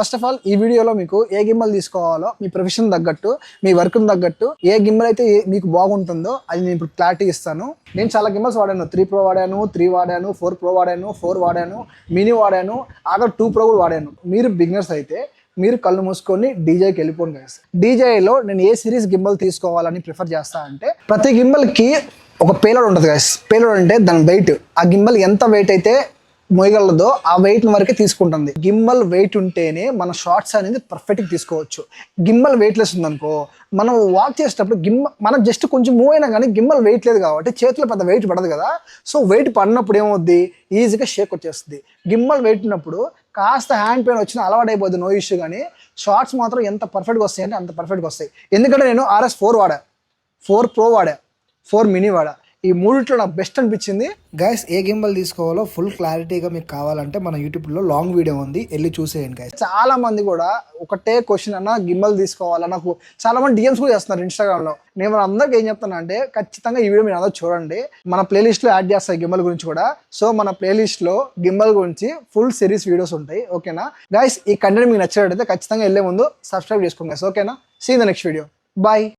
First of all ఈ వీడియోలో మీకు ఏ గిమ్మల్ తీసుకోవాలో మీ ప్రొఫెషన్ తగ్గట్టు మీ వర్క్ తగ్గట్టు ఏ గిమ్మల్ అయితే మీకు బాగుంటుందో అది నేను ఇప్పుడు క్లారిటీ ఇస్తాను. నేను చాలా గిమ్మల్స్ వాడాను. 3 Pro వాడాను, 3 వాడాను, 4 Pro వాడాను, 4 వాడాను, మినీ వాడాను, ఆఖరి 2 Pro కూడా వాడాను. మీరు బిగినర్స్ అయితే మీరు కళ్ళు మూసుకొని డీజేకి వెళ్ళిపోండి గైస్. డీజేలో నేను ఏ సిరీస్ గిమ్మల్ తీసుకోవాలని ప్రిఫర్ చేస్తా అంటే ప్రతి గిమ్మల్కి ఒక పేలోడ్ ఉంటుంది గైస్. పేలోడ్ అంటే దాని వెయిట్, ఆ గిమ్మల్ ఎంత వెయిట్ అయితే మోయగలదో ఆ వెయిట్ వరకే తీసుకుంటుంది. గిమ్మల్ వెయిట్ ఉంటేనే మన షార్ట్స్ అనేది పర్ఫెక్ట్గా తీసుకోవచ్చు. గిమ్మల్ వెయిట్లెస్ ఉందనుకో మనం వాక్ చేసేటప్పుడు మనం జస్ట్ కొంచెం మూవ్ అయినా కానీ గిమ్మల్ వెయిట్ లేదు కాబట్టి చేతిలో పెద్ద వెయిట్ పడదు కదా. సో వెయిట్ పడినప్పుడు ఏమవుద్ది, ఈజీగా షేక్ వచ్చేస్తుంది. గిమ్మల్ వెయిట్ ఉన్నప్పుడు కాస్త హ్యాండ్ పెయిన్ వచ్చినా అలవాటు అయిపోద్ది, నో ఇష్యూ. కానీ షార్ట్స్ మాత్రం ఎంత పర్ఫెక్ట్గా వస్తాయి అంటే అంత పర్ఫెక్ట్గా వస్తాయి. ఎందుకంటే నేను RS4 వాడా, 4 Pro వాడా, 4 మినీ వాడా. ఈ మూడిట్లో నాకు బెస్ట్ అనిపించింది. గైస్ ఏ గిమ్మల్ తీసుకోవాలో ఫుల్ క్లారిటీగా మీకు కావాలంటే మన యూట్యూబ్లో లాంగ్ వీడియో ఉంది, వెళ్ళి చూసేయండి గైస్. చాలా మంది కూడా ఒకటే క్వశ్చన్ అన్న గిమ్మల్ తీసుకోవాలా, నాకు చాలా మంది DMs కూడా చేస్తున్నారు ఇన్స్టాగ్రామ్లో. నేను అందరికి ఏం చెప్తాను అంటే ఖచ్చితంగా ఈ వీడియో మీరు అందరూ చూడండి. మన ప్లేలిస్ట్లో యాడ్ చేస్తాయి గిమ్మల్ గురించి కూడా. సో మన ప్లేలిస్ట్లో గిమ్మల్ గురించి ఫుల్ సిరీస్ వీడియోస్ ఉంటాయి. ఓకేనా గైస్, ఈ కంటెంట్ మీకు నచ్చినట్లయితే ఖచ్చితంగా వెళ్ళే ముందు సబ్స్క్రైబ్ చేసుకోండి గైస్. ఓకేనా, see in the next video, bye.